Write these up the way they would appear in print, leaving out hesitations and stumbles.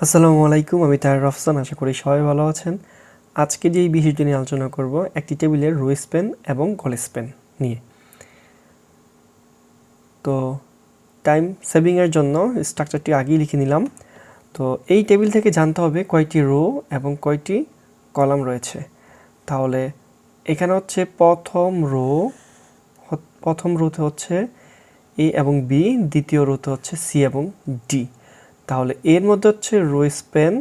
আসসালামু আলাইকুম, আমি Taher.Rafsan। আশা করি সবাই ভালো আছেন। আজকে যেই বিষয়টি নিয়ে আলোচনা করব একটি টেবিলের রো স্প্যান এবং কল স্প্যান নিয়ে। তো টাইম সেভিংয়ের জন্য স্ট্রাকচারটি আগেই লিখে নিলাম। তো এই টেবিল থেকে জানতে হবে কয়টি রো এবং কয়টি কলাম রয়েছে। তাহলে এখানে হচ্ছে প্রথম রোতে হচ্ছে এ এবং বি, দ্বিতীয় রোতে হচ্ছে সি এবং ডি। তাহলে এর মধ্যে হচ্ছে রো স্প্যান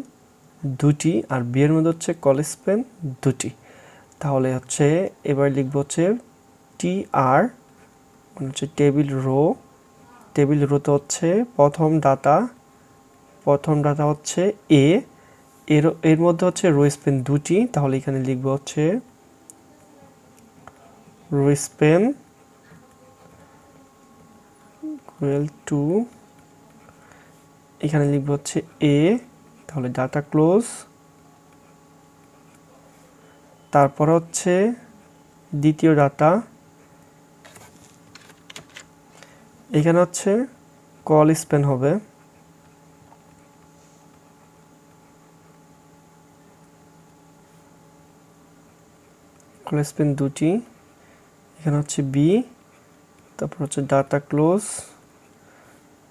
দুটি আর বি এর মধ্যে হচ্ছে কল স্প্যান দুটি। তাহলে হচ্ছে এবার লিখব হচ্ছে টি আর মানে হচ্ছে টেবিল রোতে হচ্ছে প্রথম ডাটা হচ্ছে এ, এর মধ্যে হচ্ছে রো স্প্যান দুটি। তাহলে এখানে লিখব হচ্ছে রো স্প্যান ইকুয়াল টু, এখানে লিখব হচ্ছে এ, তাহলে ডাটা ক্লোজ, তারপর হচ্ছে দ্বিতীয় ডাটা, এখানে হচ্ছে কল স্প্যান হবে, কল স্প্যান দুটি, এখানে হচ্ছে বি, তারপর হচ্ছে ডাটা ক্লোজ,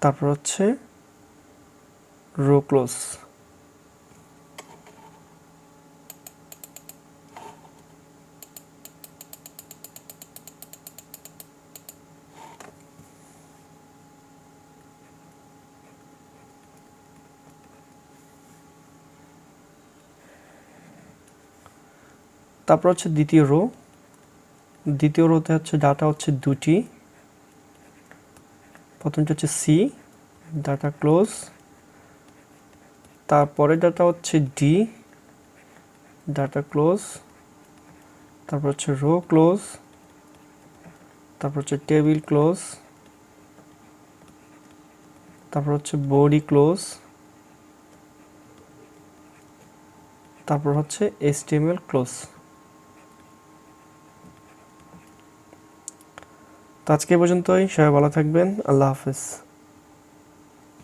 তারপর হচ্ছে রো ক্লোজ। তারপর হচ্ছে দ্বিতীয় রোতে হচ্ছে ডাটা হচ্ছে দুটি, প্রথমটা হচ্ছে সি, ডাটা ক্লোজ, তারপরে ডাটা হচ্ছে ডি, ডাটা ক্লোজ, তারপর হচ্ছে রো ক্লোজ, তারপর হচ্ছে টেবিল ক্লোজ, তারপর হচ্ছে বডি ক্লোজ, তারপর হচ্ছে HTML ক্লোজ। তো আজকে পর্যন্তই, সবাই ভালো থাকবেন। আল্লাহ হাফেজ।